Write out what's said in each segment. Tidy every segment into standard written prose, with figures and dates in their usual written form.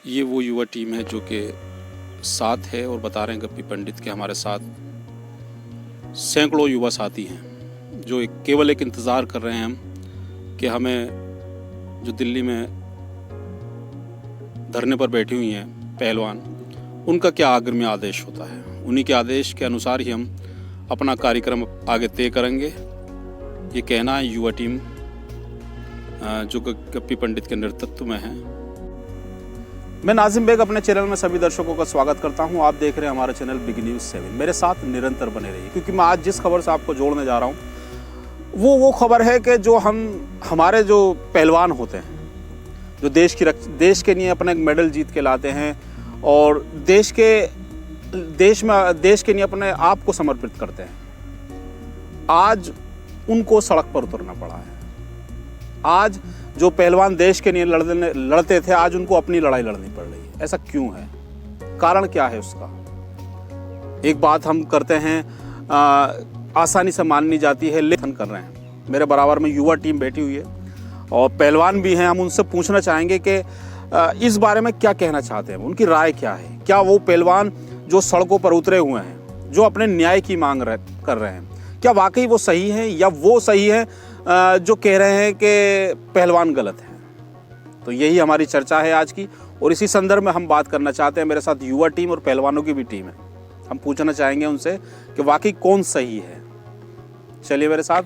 ये वो युवा टीम है जो कि साथ है और बता रहे हैं गप्पी पंडित के हमारे साथ सैकड़ों युवा साथी हैं जो केवल एक इंतज़ार कर रहे हैं हम कि हमें जो दिल्ली में धरने पर बैठी हुई हैं पहलवान, उनका क्या आगामी आदेश होता है। उन्हीं के आदेश के अनुसार ही हम अपना कार्यक्रम आगे तय करेंगे। ये कहना है युवा टीम जो गप्पी पंडित के नेतृत्व में है। मैं नाजिम बेग अपने चैनल में सभी दर्शकों का स्वागत करता हूं। आप देख रहे हैं हमारा चैनल बिग न्यूज़ 7। मेरे साथ निरंतर बने रहिए क्योंकि मैं आज जिस खबर से आपको जोड़ने जा रहा हूं वो खबर है कि जो हमारे जो पहलवान होते हैं, जो देश के लिए अपने मेडल जीत के लाते हैं और देश के लिए अपने आप को समर्पित करते हैं, आज उनको सड़क पर उतरना पड़ा है। आज जो पहलवान देश के लिए लड़ते थे, आज उनको अपनी लड़ाई लड़नी पड़ रही है। ऐसा क्यों है? कारण क्या है उसका? एक बात हम करते हैं आसानी से माननी जाती है, लेखन कर रहे हैं। मेरे बराबर में युवा टीम बैठी हुई है और पहलवान भी हैं। हम उनसे पूछना चाहेंगे कि इस बारे में क्या कहना चाहते हैं, उनकी राय क्या है। क्या वो पहलवान जो सड़कों पर उतरे हुए हैं, जो अपने न्याय की मांग कर रहे हैं, क्या वाकई वो सही है या वो सही है जो कह रहे हैं कि पहलवान गलत है? तो यही हमारी चर्चा है आज की और इसी संदर्भ में हम बात करना चाहते हैं। मेरे साथ युवा टीम और पहलवानों की भी टीम है। हम पूछना चाहेंगे उनसे कि वाकई कौन सही है। चलिए मेरे साथ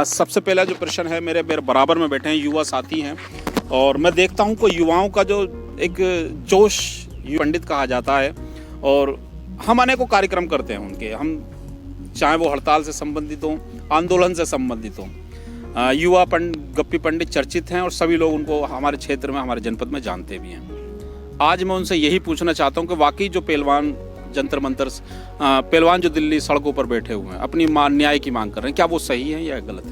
सबसे पहला जो प्रश्न है, मेरे बराबर में बैठे हैं युवा साथी हैं और मैं देखता हूं कि युवाओं का जो एक जोश पंडित कहा जाता है और हम अनेकों कार्यक्रम करते हैं उनके, हम चाहे वो हड़ताल से संबंधित हों, आंदोलन से संबंधित हों। युवा गप्पी पंडित चर्चित हैं और सभी लोग उनको हमारे क्षेत्र में, हमारे जनपद में जानते भी हैं। आज मैं उनसे यही पूछना चाहता हूं कि वाकई जो पहलवान जंतर मंतर पहलवान जो दिल्ली सड़कों पर बैठे हुए हैं, अपनी न्याय की मांग कर रहे हैं, क्या वो सही है या गलत है?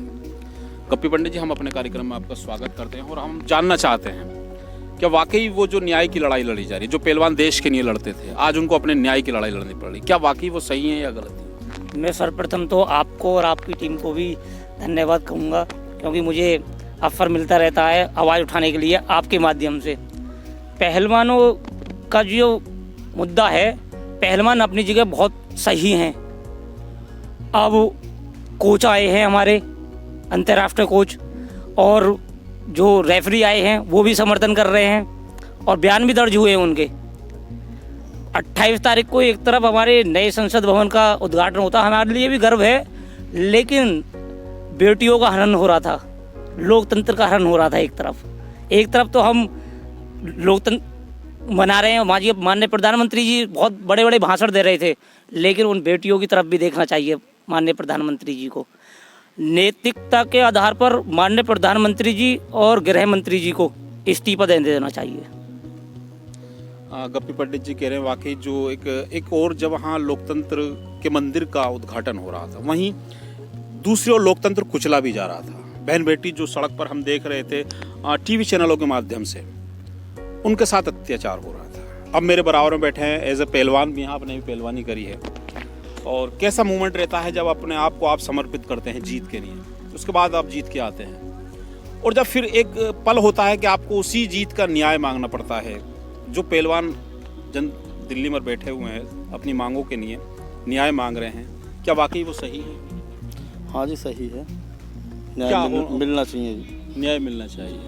गप्पी पंडित जी, हम अपने कार्यक्रम में आपका स्वागत करते हैं और हम जानना चाहते हैं क्या वाकई वो जो न्याय की लड़ाई लड़ी जा रही है, जो पहलवान देश के लिए लड़ते थे, आज उनको अपने न्याय की लड़ाई लड़नी पड़ रही, क्या वाकई वो सही है या गलत है? मैं सर्वप्रथम तो आपको और आपकी टीम को भी धन्यवाद कहूँगा क्योंकि मुझे अवसर मिलता रहता है आवाज़ उठाने के लिए आपके माध्यम से। पहलवानों का जो मुद्दा है, पहलवान अपनी जगह बहुत सही हैं। अब कोच आए हैं हमारे अंतर्राष्ट्रीय कोच और जो रेफरी आए हैं वो भी समर्थन कर रहे हैं और बयान भी दर्ज हुए हैं उनके। 28 तारीख को एक तरफ हमारे नए संसद भवन का उद्घाटन होता, हमारे लिए भी गर्व है, लेकिन बेटियों का हनन हो रहा था, लोकतंत्र का हनन हो रहा था। एक तरफ तो हम लोकतंत्र मना रहे हैं, माननीय प्रधानमंत्री जी बहुत बड़े बड़े भाषण दे रहे थे, लेकिन उन बेटियों की तरफ भी देखना चाहिए माननीय प्रधानमंत्री जी को। नैतिकता के आधार पर माननीय प्रधानमंत्री जी और गृह मंत्री जी को इस्तीफा दे देना चाहिए। गप्पी पंडित जी कह रहे हैं वाकई जो एक और जब वहाँ लोकतंत्र के मंदिर का उद्घाटन हो रहा था, वहीं दूसरी ओर लोकतंत्र कुचला भी जा रहा था। बहन बेटी जो सड़क पर हम देख रहे थे टीवी चैनलों के माध्यम से, उनके साथ अत्याचार हो रहा था। अब मेरे बराबर में बैठे हैं एज ए पहलवान भी, यहाँ आपने भी पहलवानी करी है और कैसा मूवमेंट रहता है जब अपने आप को आप समर्पित करते हैं जीत के लिए, उसके बाद आप जीत के आते हैं और जब फिर एक पल होता है कि आपको उसी जीत का न्याय मांगना पड़ता है। जो पहलवान दिल्ली में बैठे हुए हैं अपनी मांगों के लिए न्याय मांग रहे हैं, क्या वाकई वो सही है? हाँ जी, सही है। न्याय मिलना चाहिए जी। न्याय मिलना चाहिए।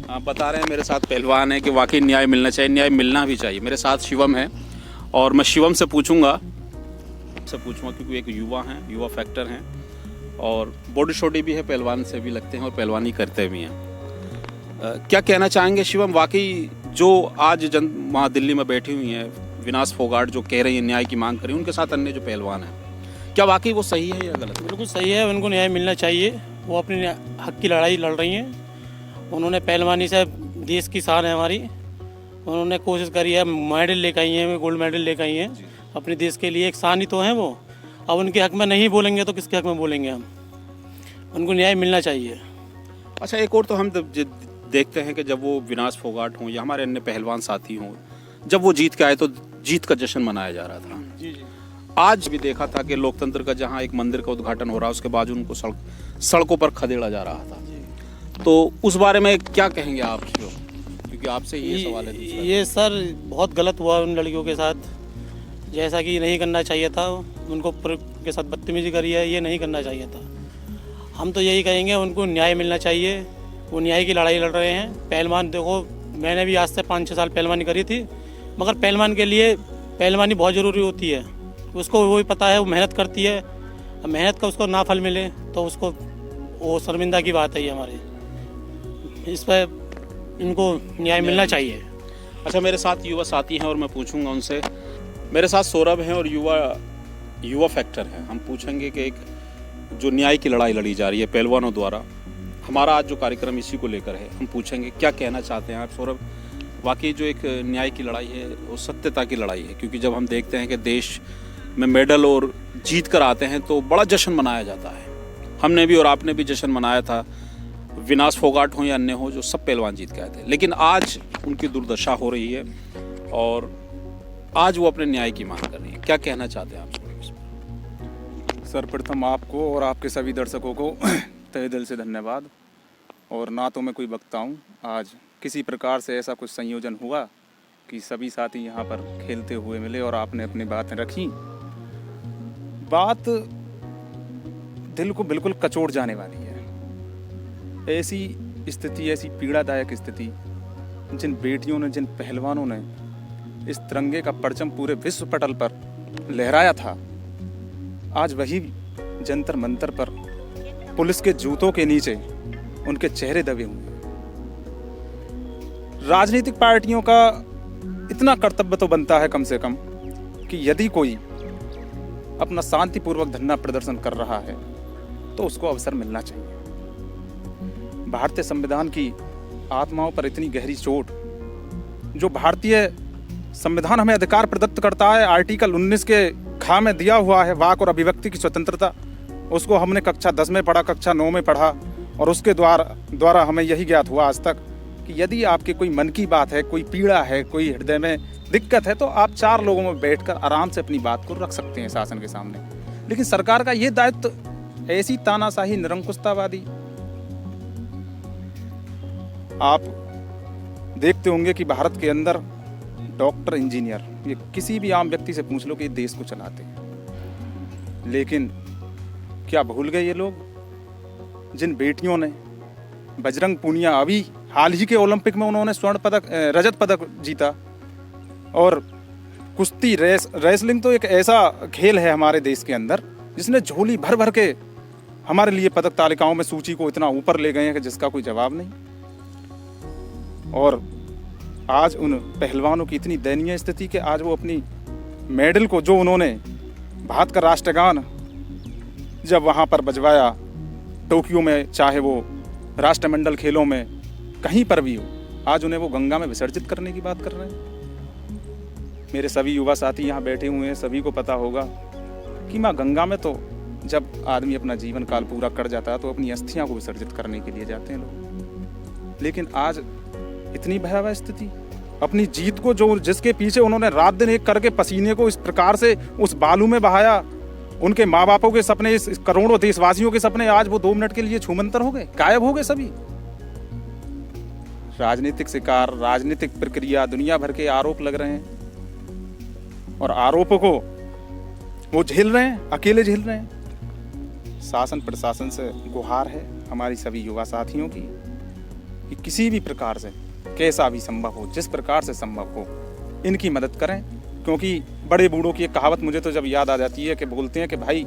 आप बता रहे हैं मेरे साथ पहलवान है कि वाकई न्याय मिलना चाहिए, न्याय मिलना भी चाहिए। मेरे साथ शिवम है और मैं शिवम से पूछूंगा क्योंकि एक युवा हैं, युवा फैक्टर हैं और बॉडी शॉडी भी है, पहलवान से भी लगते हैं और पहलवानी करते भी हैं। क्या कहना चाहेंगे शिवम, वाकई जो आज वहाँ दिल्ली में बैठी हुई हैं विनाश फोगाट जो कह रही है न्याय की मांग कर रही है, उनके साथ अन्य जो पहलवान हैं, क्या वाकई वो सही है या गलत? बिल्कुल सही है, उनको न्याय मिलना चाहिए। वो अपने हक की लड़ाई लड़ रही हैं। उन्होंने पहलवानी से देश की शान है हमारी, उन्होंने कोशिश करी है, मेडल लेकर आई हैं, गोल्ड मेडल लेकर आई हैं अपने देश के लिए। एक शान ही तो हैं वो। अब उनके हक में नहीं बोलेंगे तो किसके हक में बोलेंगे हम? उनको न्याय मिलना चाहिए। अच्छा, एक और तो हम देखते हैं कि जब वो विनाश फोगाट हों या हमारे अन्य पहलवान साथी हों, जब वो जीत के आए तो जीत का जश्न मनाया जा रहा था। जी जी। आज भी देखा था कि लोकतंत्र का जहां एक मंदिर का उद्घाटन हो रहा है, उसके बाद उनको सड़कों पर खदेड़ा जा रहा था। तो उस बारे में क्या कहेंगे आप? क्योंकि आपसे ही ये सवाल है दूसरा। ये सर बहुत गलत हुआ उन लड़कियों के साथ, जैसा कि नहीं करना चाहिए था। उनको के साथ बदतमीजी करी है, ये नहीं करना चाहिए था। हम तो यही कहेंगे उनको न्याय मिलना चाहिए। वो न्याय की लड़ाई लड़ रहे हैं। पहलवान देखो, मैंने भी आज से 5-6 साल पहलवानी करी थी, मगर पहलवान के लिए पहलवानी बहुत ज़रूरी होती है। उसको वो भी पता है, वो मेहनत करती है, मेहनत का उसको ना फल मिले तो उसको वो शर्मिंदा की बात है। ये हमारे इस पर इनको न्याय मिलना चाहिए। अच्छा, मेरे साथ युवा साथी हैं और मैं पूछूंगा उनसे। मेरे साथ सौरभ हैं और युवा फैक्टर है। हम पूछेंगे कि एक जो न्याय की लड़ाई लड़ी जा रही है पहलवानों द्वारा, हमारा आज जो कार्यक्रम इसी को लेकर है। हम पूछेंगे क्या कहना चाहते हैं आप सौरभ। वाकई जो एक न्याय की लड़ाई है वो सत्यता की लड़ाई है, क्योंकि जब हम देखते हैं कि देश में मेडल और जीत कर आते हैं तो बड़ा जश्न मनाया जाता है। हमने भी और आपने भी जश्न मनाया था, विनाश फोगाट हो या अन्य हो, जो सब पहलवान जीत के आए थे। लेकिन आज उनकी दुर्दशा हो रही है और आज वो अपने न्याय की मांग कर रही है। क्या कहना चाहते हैं आप इस पर? सर्वप्रथम आपको और आपके सभी दर्शकों को तहे दिल से धन्यवाद। और ना तो मैं कोई वक्ता हूँ, आज किसी प्रकार से ऐसा कुछ संयोजन हुआ कि सभी साथी यहाँ पर खेलते हुए मिले और आपने अपनी बातें रखी। बात दिल को बिल्कुल कचोट जाने वाली है। ऐसी स्थिति, ऐसी पीड़ादायक स्थिति, जिन बेटियों ने, जिन पहलवानों ने इस तिरंगे का परचम पूरे विश्व पटल पर लहराया था, आज वही जंतर मंतर पर पुलिस के जूतों के नीचे उनके चेहरे दबे हुए हैं। राजनीतिक पार्टियों का इतना कर्तव्य तो बनता है कम से कम कि यदि कोई अपना शांतिपूर्वक धरना प्रदर्शन कर रहा है तो उसको अवसर मिलना चाहिए। भारतीय संविधान की आत्माओं पर इतनी गहरी चोट, जो भारतीय संविधान हमें अधिकार प्रदत्त करता है, आर्टिकल 19 के खा में दिया हुआ है वाक और अभिव्यक्ति की स्वतंत्रता, उसको हमने कक्षा 10 में पढ़ा, कक्षा 9 में पढ़ा और उसके द्वारा हमें यही ज्ञात हुआ आज तक कि यदि आपके कोई मन की बात है, कोई पीड़ा है, कोई हृदय में दिक्कत है, तो आप 4 लोगों में बैठकर आराम से अपनी बात को रख सकते हैं शासन के सामने। लेकिन सरकार का ये दायित्व, ऐसी तानाशाही, निरंकुशतावादी, आप देखते होंगे कि भारत के अंदर डॉक्टर, इंजीनियर, ये किसी भी आम व्यक्ति से पूछ लो कि देश को चलाते हैं। लेकिन क्या भूल गए ये लोग, जिन बेटियों ने, बजरंग पूनिया अभी हाल ही के ओलंपिक में उन्होंने रजत पदक जीता, और कुश्ती, रेसलिंग तो एक ऐसा खेल है हमारे देश के अंदर जिसने झोली भर भर के हमारे लिए पदक तालिकाओं में सूची को इतना ऊपर ले गए हैं कि जिसका कोई जवाब नहीं। और आज उन पहलवानों की इतनी दयनीय स्थिति कि आज वो अपनी मेडल को, जो उन्होंने भारत का राष्ट्रगान जब वहाँ पर बजवाया टोक्यो में, चाहे वो राष्ट्रमंडल खेलों में, कहीं पर भी हो, आज उन्हें वो गंगा में विसर्जित करने की बात कर रहे हैं। मेरे सभी युवा साथी यहाँ बैठे हुए हैं, सभी को पता होगा कि माँ गंगा में तो जब आदमी अपना जीवन काल पूरा कर जाता है तो अपनी अस्थियां को विसर्जित करने के लिए जाते हैं लोग। लेकिन आज इतनी भयावह स्थिति, अपनी जीत को, जो जिसके पीछे उन्होंने रात दिन एक करके पसीने को इस प्रकार से उस बालू में बहाया, उनके माँ बापों के सपने, इस करोड़ों देशवासियों के सपने, आज वो 2 मिनट के लिए छूमंतर हो गए, गायब हो गए सभी। राजनीतिक शिकार, राजनीतिक प्रक्रिया, दुनिया भर के आरोप लग रहे हैं और आरोपों को वो झेल रहे हैं, अकेले झेल रहे हैं। शासन प्रशासन से गुहार है हमारी सभी युवा साथियों की कि किसी भी प्रकार से, कैसा भी संभव हो, जिस प्रकार से संभव हो, इनकी मदद करें। क्योंकि बड़े बूढ़ों की एक कहावत मुझे तो जब याद आ जाती है कि बोलते हैं कि भाई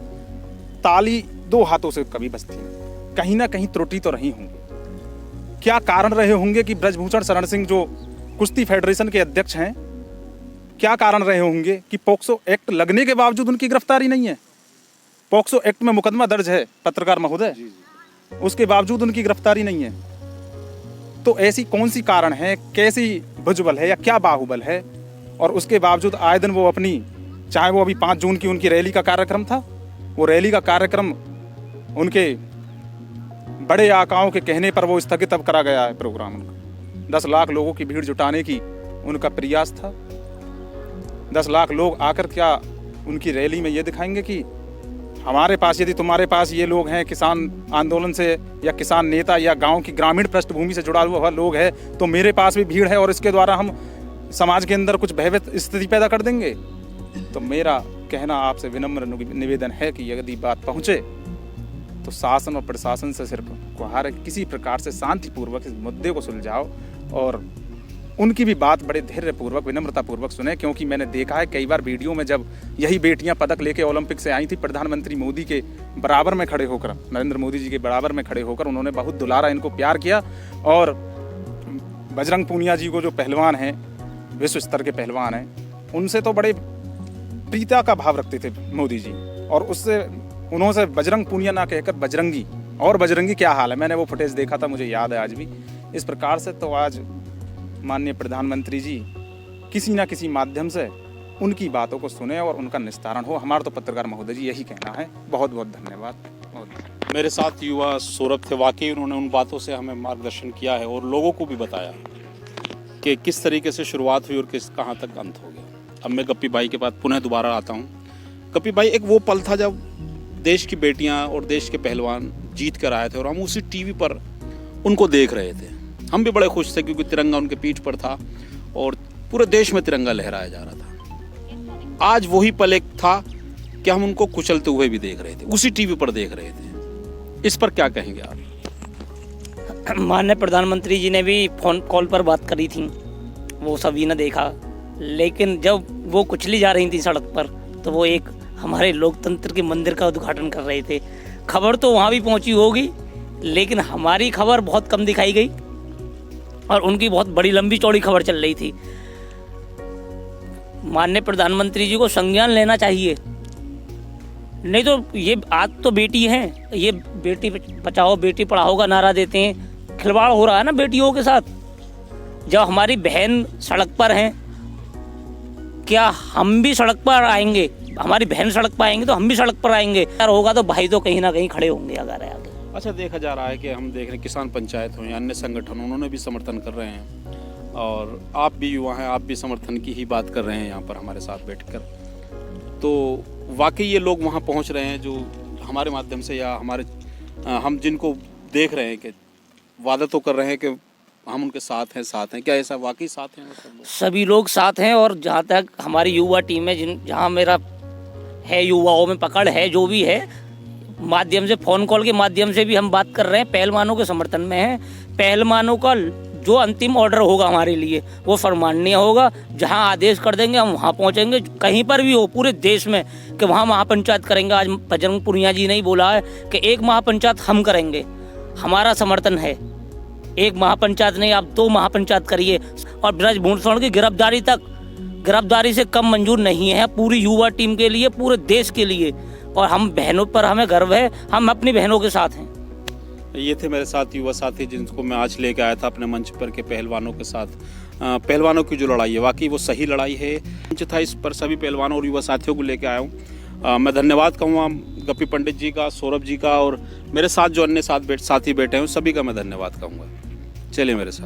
ताली 2 हाथों से कभी बजती है, कहीं ना कहीं त्रुटि तो रही होंगी। क्या कारण रहे होंगे कि ब्रजभूषण शरण सिंह, जो कुश्ती फेडरेशन के अध्यक्ष हैं, क्या कारण रहे होंगे कि पॉक्सो एक्ट लगने के बावजूद उनकी गिरफ्तारी नहीं है। पॉक्सो एक्ट में मुकदमा दर्ज है पत्रकार महोदय, उसके बावजूद उनकी गिरफ्तारी नहीं है। तो ऐसी कौन सी कारण है, कैसी भुजबल है या क्या बाहुबल है, और उसके बावजूद आए दिन वो अपनी, चाहे वो अभी 5 जून की उनकी रैली का कार्यक्रम था, वो रैली का कार्यक्रम उनके बड़े आकाओं के कहने पर वो स्थगित अब करा गया है प्रोग्राम उनका। 10 लाख लोगों की भीड़ जुटाने की उनका प्रयास था। 10 लाख लोग आकर क्या उनकी रैली में ये दिखाएंगे कि हमारे पास यदि तुम्हारे पास ये लोग हैं किसान आंदोलन से या किसान नेता या गांव की ग्रामीण पृष्ठभूमि से जुड़ा हुआ लोग है, तो मेरे पास भी भीड़ है और इसके द्वारा हम समाज के अंदर कुछ भयभीत स्थिति पैदा कर देंगे। तो मेरा कहना आपसे विनम्र निवेदन है कि यदि बात पहुँचे तो शासन और प्रशासन से सिर्फ गुहार है किसी प्रकार से शांतिपूर्वक इस मुद्दे को सुलझाओ और उनकी भी बात बड़े धैर्यपूर्वक विनम्रतापूर्वक सुने। क्योंकि मैंने देखा है कई बार वीडियो में जब यही बेटियां पदक लेके ओलंपिक से आई थी, प्रधानमंत्री मोदी के बराबर में खड़े होकर, नरेंद्र मोदी जी के बराबर में खड़े होकर उन्होंने बहुत दुलारा, इनको प्यार किया। और बजरंग पूनिया जी को जो पहलवान हैं, विश्व स्तर के पहलवान हैं, उनसे तो बड़े प्रीता का भाव रखते थे मोदी जी, और उससे उन्होंने बजरंग पूनिया ना कहकर बजरंगी, और बजरंगी क्या हाल है, मैंने वो फुटेज देखा था, मुझे याद है आज भी। इस प्रकार से तो आज माननीय प्रधानमंत्री जी किसी ना किसी माध्यम से उनकी बातों को सुने और उनका निस्तारण हो। हमारा तो पत्रकार महोदय जी यही कहना है। बहुत बहुत धन्यवाद। मेरे साथ युवा सौरभ थे, वाकई उन्होंने उन बातों से हमें मार्गदर्शन किया है और लोगों को भी बताया कि किस तरीके से शुरुआत हुई और कहाँ तक अंत हो गया। अब मैं गप्पी भाई के पास पुनः दोबारा आता हूँ। गप्पी भाई, एक वो पल था जब देश की बेटियां और देश के पहलवान जीत कर आए थे और हम उसी टीवी पर उनको देख रहे थे। हम भी बड़े खुश थे क्योंकि तिरंगा उनके पीठ पर था और पूरे देश में तिरंगा लहराया जा रहा था। आज वही पल एक था कि हम उनको कुचलते हुए भी देख रहे थे, उसी टीवी पर देख रहे थे। इस पर क्या कहेंगे आप? माननीय प्रधानमंत्री जी ने भी फोन कॉल पर बात करी थी, वो सभी ने देखा। लेकिन जब वो कुचली जा रही थी सड़क पर, तो वो एक हमारे लोकतंत्र के मंदिर का उद्घाटन कर रहे थे। खबर तो वहाँ भी पहुँची होगी, लेकिन हमारी खबर बहुत कम दिखाई गई और उनकी बहुत बड़ी लंबी चौड़ी खबर चल रही थी। माननीय प्रधानमंत्री जी को संज्ञान लेना चाहिए, नहीं तो ये आज तो बेटी हैं, ये बेटी बचाओ बेटी पढ़ाओ का नारा देते हैं, खिलवाड़ हो रहा है ना बेटियों के साथ। जब हमारी बहन सड़क पर हैं, क्या हम भी सड़क पर आएंगे? हमारी बहन सड़क पर आएंगे तो हम भी सड़क पर आएंगे। अगर होगा तो भाई तो कहीं ना कहीं खड़े होंगे अगर आगे। अच्छा, देखा जा रहा है कि हम देख रहे हैं किसान पंचायत हो या अन्य संगठन, उन्होंने भी समर्थन कर रहे हैं और आप भी युवा हैं, आप भी समर्थन की ही बात कर रहे हैं यहाँ पर हमारे साथ बैठकर। तो वाकई ये लोग वहाँ पहुँच रहे हैं जो हमारे माध्यम से या हम जिनको देख रहे हैं कि वादा तो कर रहे हैं कि हम उनके साथ हैं। क्या ऐसा वाकई साथ हैं? सभी लोग साथ हैं। और जहाँ तक हमारी युवा टीम है, जहाँ मेरा है युवाओं में पकड़ है, जो भी है माध्यम से, फोन कॉल के माध्यम से भी हम बात कर रहे हैं, पहलवानों के समर्थन में हैं। पहलवानों का जो अंतिम ऑर्डर होगा हमारे लिए वो फरमाननीय होगा। जहां आदेश कर देंगे हम वहां पहुंचेंगे, कहीं पर भी हो पूरे देश में, कि वहां महापंचायत करेंगे। आज बजरंग पूनिया जी ने ही बोला है कि एक महापंचायत हम करेंगे, हमारा समर्थन है। एक महापंचायत नहीं, आप 2 महापंचायत करिए। और ब्रजभूषण की गिरफ्तारी से कम मंजूर नहीं है पूरी युवा टीम के लिए, पूरे देश के लिए। और हम बहनों पर हमें गर्व है, हम अपनी बहनों के साथ हैं। ये थे मेरे साथ युवा साथी जिनको मैं आज लेके आया था अपने मंच पर के पहलवानों के साथ। पहलवानों की जो लड़ाई है वाकई वो सही लड़ाई है। मंच था, इस पर सभी पहलवानों और युवा साथियों को लेके आया हूँ। मैं धन्यवाद कहूँगा गप्पी पंडित जी का, सौरभ जी का, और मेरे साथ जो अन्य साथी बैठे हैं सभी का मैं धन्यवाद कहूँगा। चलिए मेरे साथ।